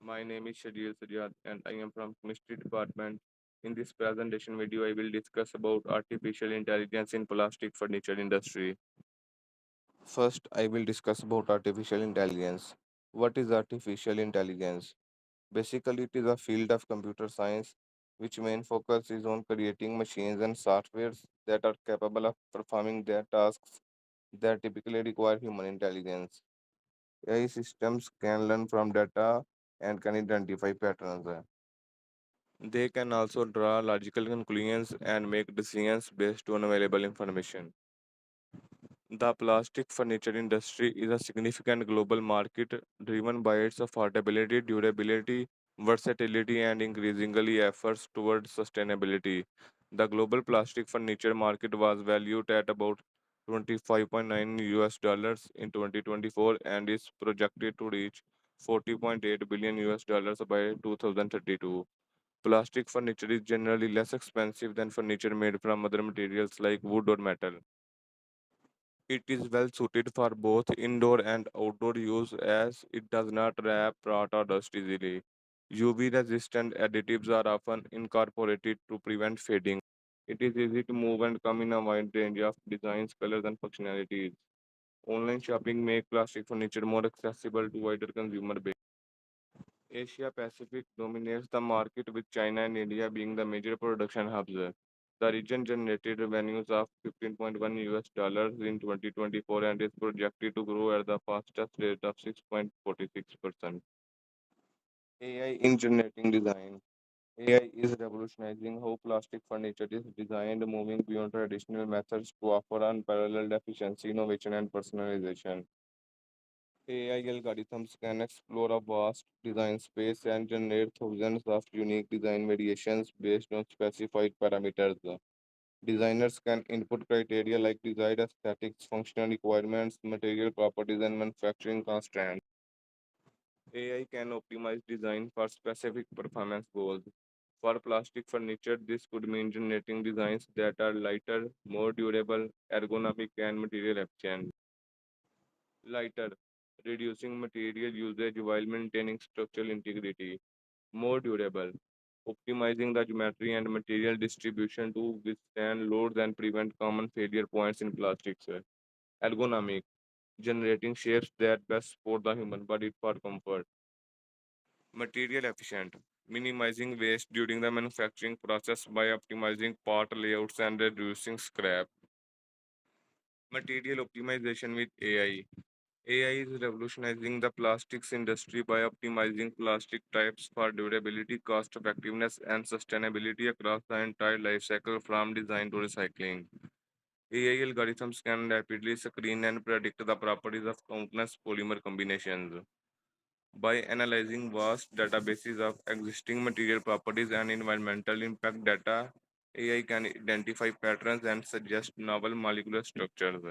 My name is Shadil Sajjad and I am from Chemistry Department. In this presentation video, I will discuss about artificial intelligence in plastic furniture industry. First, I will discuss about artificial intelligence. What is artificial intelligence? Basically, it is a field of computer science which main focus is on creating machines and softwares that are capable of performing their tasks that typically require human intelligence. AI systems can learn from data and can identify patterns. They can also draw logical conclusions and make decisions based on available information. The plastic furniture industry is a significant global market driven by its affordability, durability, versatility, and increasingly efforts towards sustainability. The global plastic furniture market was valued at about 25.9 US dollars in 2024 and is projected to reach 40.8 billion US dollars by 2032. Plastic furniture is generally less expensive than furniture made from other materials like wood or metal. It is well suited for both indoor and outdoor use as it does not wrap, rot, or dust easily. UV resistant additives are often incorporated to prevent fading. It is easy to move and come in a wide range of designs, colors, and functionalities. Online shopping makes plastic furniture more accessible to wider consumer base. Asia Pacific dominates the market with China and India being the major production hubs. The region generated revenues of 15.1 US dollars in 2024 and is projected to grow at the fastest rate of 6.46%. AI in generating design. AI is revolutionizing how plastic furniture is designed, moving beyond traditional methods to offer unparalleled efficiency, innovation, and personalization. AI algorithms can explore a vast design space and generate thousands of unique design variations based on specified parameters. Designers can input criteria like desired aesthetics, functional requirements, material properties, and manufacturing constraints. AI can optimize design for specific performance goals. For plastic furniture, this could mean generating designs that are lighter, more durable, ergonomic, and material efficient. Lighter, reducing material usage while maintaining structural integrity. More durable, optimizing the geometry and material distribution to withstand loads and prevent common failure points in plastics. Ergonomic, generating shapes that best support the human body for comfort. Material efficient, minimizing waste during the manufacturing process by optimizing part layouts and reducing scrap. Material optimization with AI. AI is revolutionizing the plastics industry by optimizing plastic types for durability, cost effectiveness, and sustainability across the entire life cycle from design to recycling. AI algorithms can rapidly screen and predict the properties of countless polymer combinations. By analyzing vast databases of existing material properties and environmental impact data, AI can identify patterns and suggest novel molecular structures.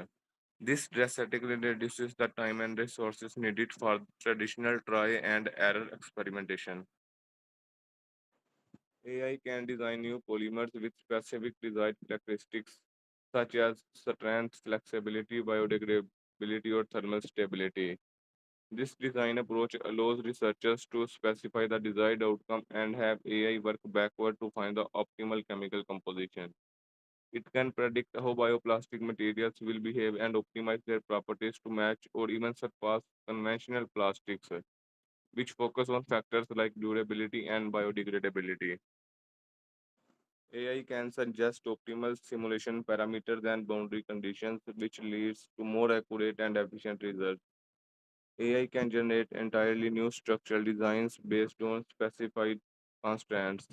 This drastically reduces the time and resources needed for traditional try and error experimentation. AI can design new polymers with specific design characteristics such as strength, flexibility, biodegradability, or thermal stability. This design approach allows researchers to specify the desired outcome and have AI work backward to find the optimal chemical composition. It can predict how bioplastic materials will behave and optimize their properties to match or even surpass conventional plastics, which focus on factors like durability and biodegradability. AI can suggest optimal simulation parameters and boundary conditions, which leads to more accurate and efficient results. AI can generate entirely new structural designs based on specified constraints.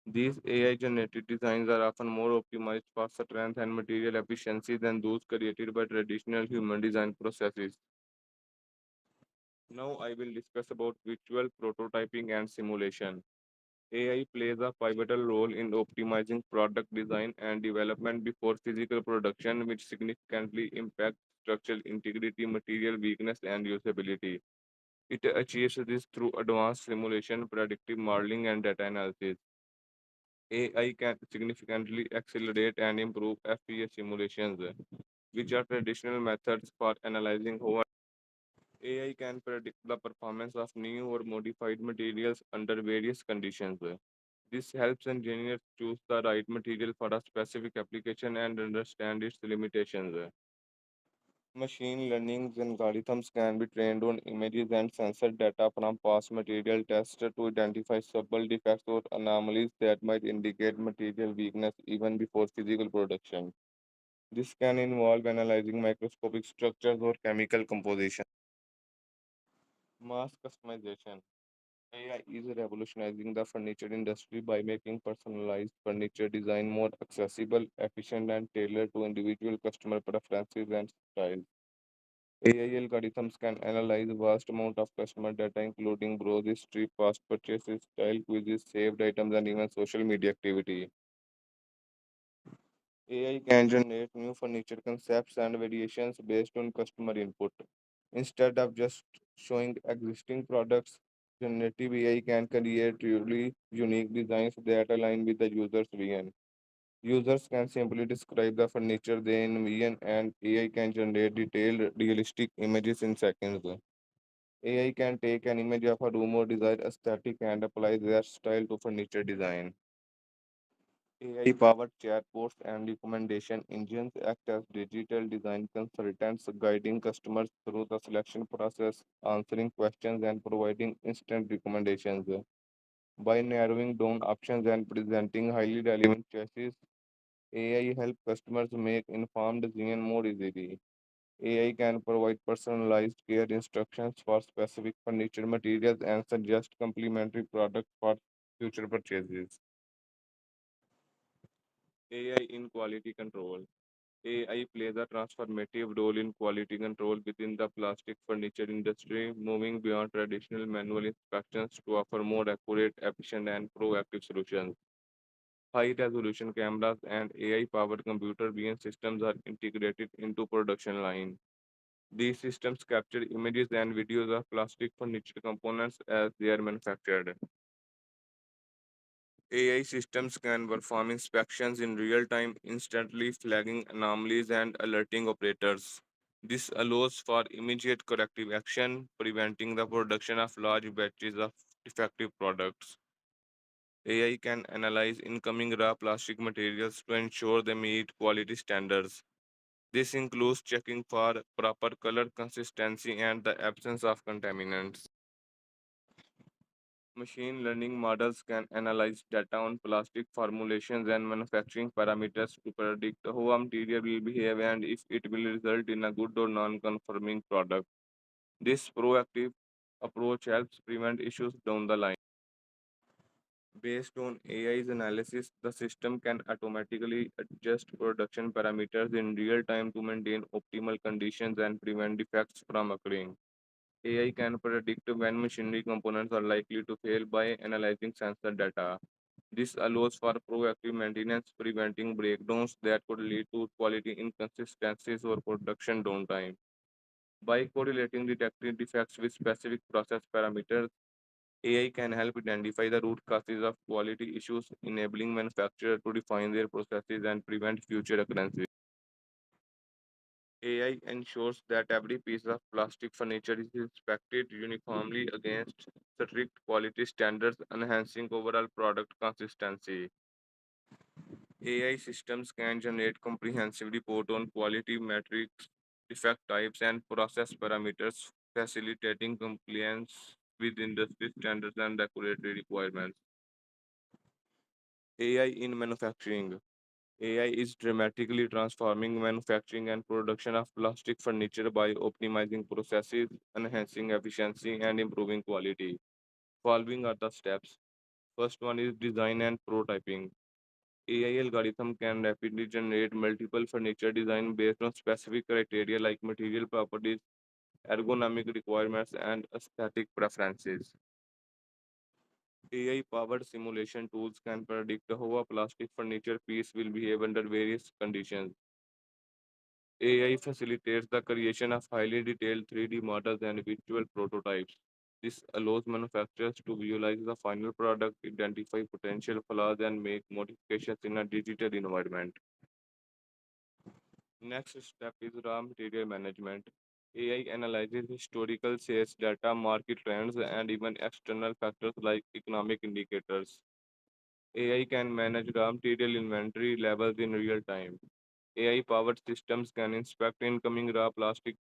These AI generated designs are often more optimized for strength and material efficiency than those created by traditional human design processes. Now I will discuss about visual prototyping and simulation. AI plays a pivotal role in optimizing product design and development before physical production, which significantly impacts structural integrity, material weakness, and usability. It achieves this through advanced simulation, predictive modeling, and data analysis. AI can significantly accelerate and improve FEA simulations, which are traditional methods for analyzing how AI can predict the performance of new or modified materials under various conditions. This helps engineers choose the right material for a specific application and understand its limitations. Machine learning algorithms can be trained on images and sensor data from past material tests to identify subtle defects or anomalies that might indicate material weakness even before physical production. This can involve analyzing microscopic structures or chemical composition. Mass customization. AI is revolutionizing the furniture industry by making personalized furniture design more accessible, efficient, and tailored to individual customer preferences and styles. AI algorithms can analyze vast amount of customer data, including browse history, past purchases, style quizzes, saved items, and even social media activity. AI can generate new furniture concepts and variations based on customer input. Instead of just showing existing products, generative AI can create truly unique designs that align with the user's vision. Users can simply describe the furniture they envision, and AI can generate detailed, realistic images in seconds. AI can take an image of a room or desired aesthetic and apply their style to furniture design. AI-powered chatbots and recommendation engines act as digital design consultants, guiding customers through the selection process, answering questions, and providing instant recommendations. By narrowing down options and presenting highly relevant choices, AI helps customers make informed decisions more easily. AI can provide personalized care instructions for specific furniture materials and suggest complementary products for future purchases. AI in quality control. AI plays a transformative role in quality control within the plastic furniture industry, moving beyond traditional manual inspections to offer more accurate, efficient, and proactive solutions. High resolution cameras and AI powered computer vision systems are integrated into production line. These systems capture images and videos of plastic furniture components as they are manufactured. AI systems can perform inspections in real time, instantly flagging anomalies and alerting operators. This allows for immediate corrective action, preventing the production of large batches of defective products. AI can analyze incoming raw plastic materials to ensure they meet quality standards. This includes checking for proper color consistency and the absence of contaminants. Machine learning models can analyze data on plastic formulations and manufacturing parameters to predict how a material will behave and if it will result in a good or non-conforming product. This proactive approach helps prevent issues down the line. Based on AI's analysis, the system can automatically adjust production parameters in real time to maintain optimal conditions and prevent defects from occurring. AI can predict when machinery components are likely to fail by analyzing sensor data. This allows for proactive maintenance, preventing breakdowns that could lead to quality inconsistencies or production downtime. By correlating detected defects with specific process parameters, AI can help identify the root causes of quality issues, enabling manufacturers to refine their processes and prevent future occurrences. AI ensures that every piece of plastic furniture is inspected uniformly against strict quality standards, enhancing overall product consistency. AI systems can generate comprehensive report on quality metrics, defect types, and process parameters, facilitating compliance with industry standards and regulatory requirements. AI in manufacturing. AI is dramatically transforming manufacturing and production of plastic furniture by optimizing processes, enhancing efficiency, and improving quality. Following are the steps. First one is design and prototyping. AI algorithm can rapidly generate multiple furniture design based on specific criteria like material properties, ergonomic requirements, and aesthetic preferences. AI-powered simulation tools can predict how a plastic furniture piece will behave under various conditions. AI facilitates the creation of highly detailed 3D models and visual prototypes. This allows manufacturers to visualize the final product, identify potential flaws, and make modifications in a digital environment. Next step is raw material management. AI analyzes historical sales data, market trends, and even external factors like economic indicators. AI can manage raw material inventory levels in real time. AI-powered systems can inspect incoming raw plastic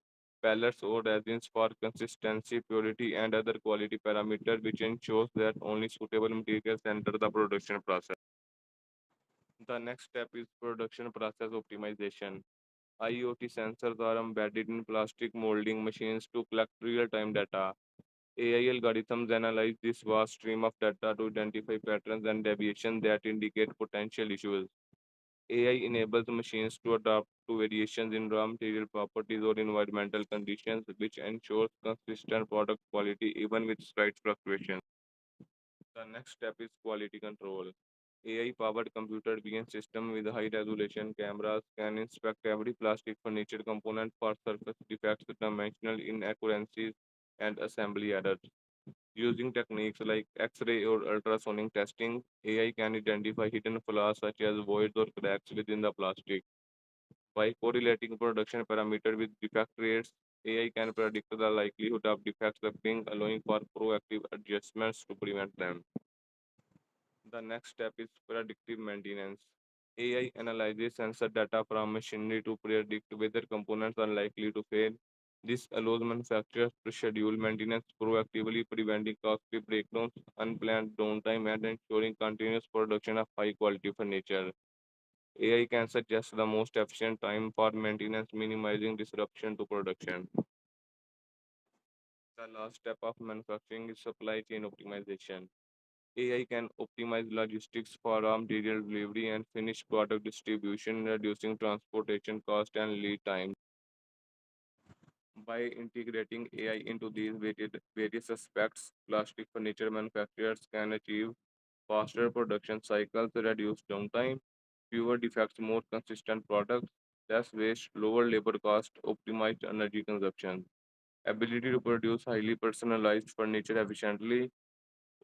pellets or resins for consistency, purity, and other quality parameters, which ensures that only suitable materials enter the production process. The next step is production process optimization. IoT sensors are embedded in plastic molding machines to collect real-time data. AI algorithms analyze this vast stream of data to identify patterns and deviations that indicate potential issues. AI enables machines to adapt to variations in raw material properties or environmental conditions, which ensures consistent product quality even with slight fluctuations. The next step is quality control. AI-powered computer vision system with high-resolution cameras can inspect every plastic furniture component for surface defects, dimensional inaccuracies, and assembly errors. Using techniques like X-ray or ultrasonic testing, AI can identify hidden flaws such as voids or cracks within the plastic. By correlating production parameter with defect rates, AI can predict the likelihood of defects occurring, allowing for proactive adjustments to prevent them. The next step is predictive maintenance. AI analyzes sensor data from machinery to predict whether components are likely to fail. This allows manufacturers to schedule maintenance proactively, preventing costly breakdowns, unplanned downtime, and ensuring continuous production of high quality furniture. AI can suggest the most efficient time for maintenance, minimizing disruption to production. The last step of manufacturing is supply chain optimization. AI can optimize logistics for raw material delivery and finished product distribution, reducing transportation cost and lead time. By integrating AI into these various aspects, plastic furniture manufacturers can achieve faster production cycles, reduce downtime, fewer defects, more consistent products, less waste, lower labor cost, optimized energy consumption. Ability to produce highly personalized furniture efficiently,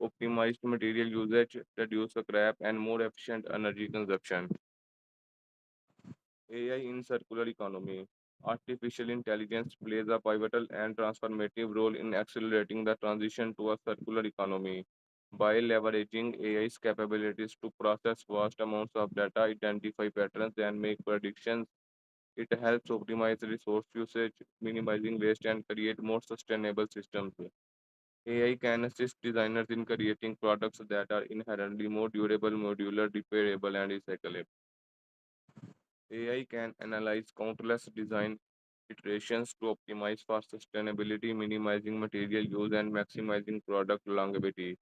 optimized material usage, reduce scrap, and more efficient energy consumption. AI in circular economy. Artificial intelligence plays a pivotal and transformative role in accelerating the transition to a circular economy. By leveraging AI's capabilities to process vast amounts of data, identify patterns, and make predictions, it helps optimize resource usage, minimizing waste, and create more sustainable systems. AI can assist designers in creating products that are inherently more durable, modular, repairable, and recyclable. AI can analyze countless design iterations to optimize for sustainability, minimizing material use, and maximizing product longevity.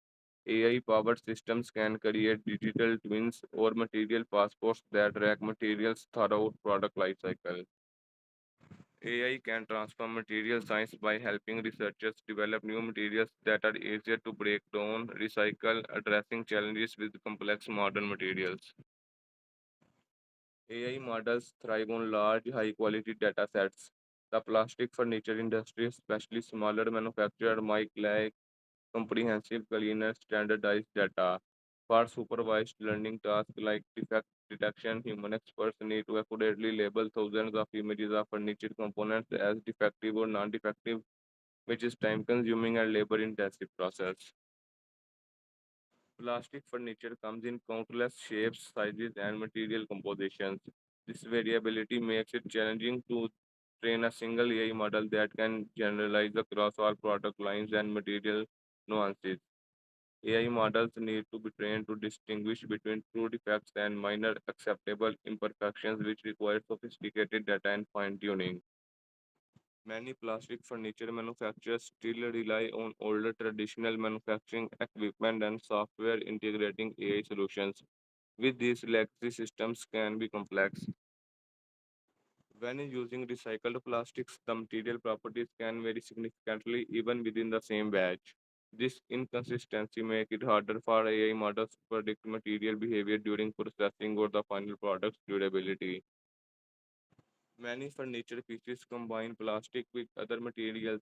AI-powered systems can create digital twins or material passports that track materials throughout product lifecycle. AI can transform material science by helping researchers develop new materials that are easier to break down, recycle, addressing challenges with complex modern materials. AI models thrive on large, high quality data sets. The plastic furniture industry, especially smaller manufacturers, might lack comprehensive, clean, and standardized data. For supervised learning tasks like defect detection, human experts need to accurately label thousands of images of furniture components as defective or non-defective, which is time-consuming and labor-intensive process. Plastic furniture comes in countless shapes, sizes, and material compositions. This variability makes it challenging to train a single AI model that can generalize across all product lines and material nuances. AI models need to be trained to distinguish between true defects and minor acceptable imperfections, which require sophisticated data and fine tuning. Many plastic furniture manufacturers still rely on older traditional manufacturing equipment and software integrating AI solutions. With these legacy systems can be complex. When using recycled plastics, the material properties can vary significantly even within the same batch. This inconsistency makes it harder for AI models to predict material behavior during processing or the final product's durability. Many furniture pieces combine plastic with other materials,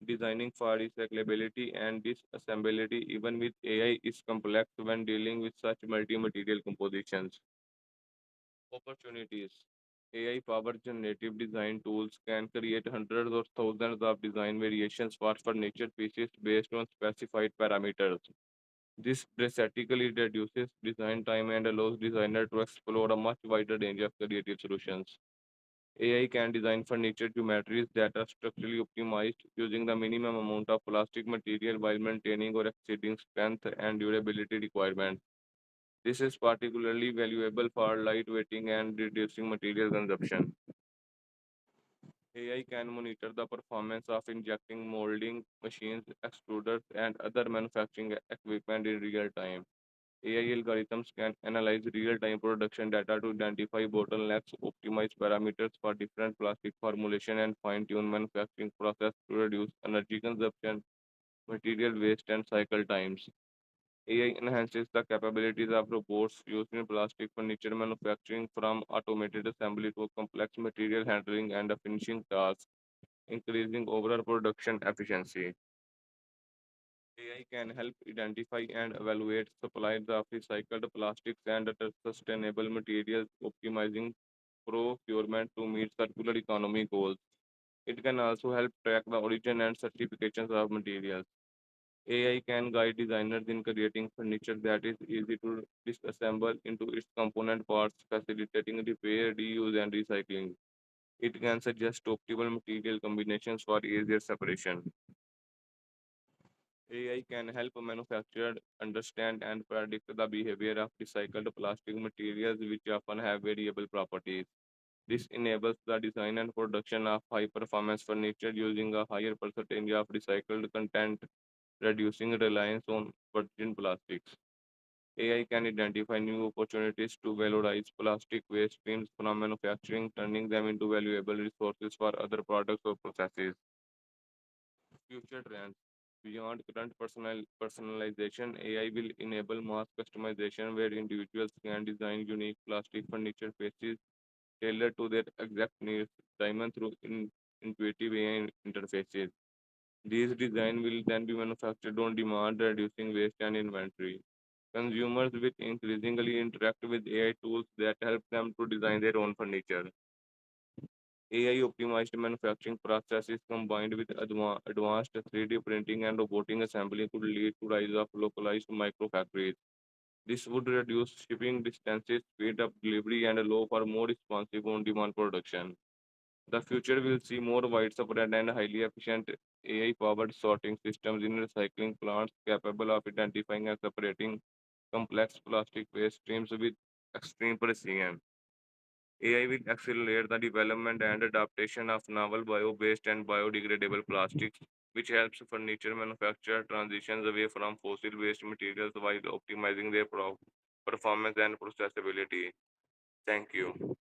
designing for recyclability and disassemblability. Even with AI is complex when dealing with such multi-material compositions. Opportunities. AI-powered generative design tools can create hundreds or thousands of design variations for furniture pieces based on specified parameters. This drastically reduces design time and allows designers to explore a much wider range of creative solutions. AI can design furniture geometries that are structurally optimized using the minimum amount of plastic material while maintaining or exceeding strength and durability requirements. This is particularly valuable for lightweighting and reducing material consumption. AI can monitor the performance of injecting molding machines, extruders, and other manufacturing equipment in real time. AI algorithms can analyze real-time production data to identify bottlenecks, optimize parameters for different plastic formulation, and fine-tune manufacturing process to reduce energy consumption, material waste, and cycle times. AI enhances the capabilities of robots used in plastic furniture manufacturing from automated assembly to complex material handling and finishing tasks, increasing overall production efficiency. AI can help identify and evaluate suppliers of recycled plastics and other sustainable materials, optimizing procurement to meet circular economy goals. It can also help track the origin and certifications of materials. AI can guide designers in creating furniture that is easy to disassemble into its component parts, facilitating repair, reuse, and recycling. It can suggest optimal material combinations for easier separation. AI can help manufacturers understand and predict the behavior of recycled plastic materials, which often have variable properties. This enables the design and production of high performance furniture using a higher percentage of recycled content, reducing reliance on virgin plastics. AI can identify new opportunities to valorize plastic waste streams from manufacturing, turning them into valuable resources for other products or processes. Future trends. Beyond current personalization, AI will enable mass customization where individuals can design unique plastic furniture pieces tailored to their exact needs, diamond through intuitive AI interfaces. These designs will then be manufactured on demand, reducing waste and inventory. Consumers will increasingly interact with AI tools that help them to design their own furniture. AI optimized manufacturing processes combined with advanced 3D printing and robotic assembly could lead to rise of localized microfactories. This would reduce shipping distances, speed up delivery, and allow for more responsive on-demand production. The future will see more widespread and highly efficient AI-powered sorting systems in recycling plants capable of identifying and separating complex plastic waste streams with extreme precision. AI will accelerate the development and adaptation of novel bio-based and biodegradable plastics, which helps furniture manufacturers transitions away from fossil-based materials while optimizing their performance and processability. Thank you.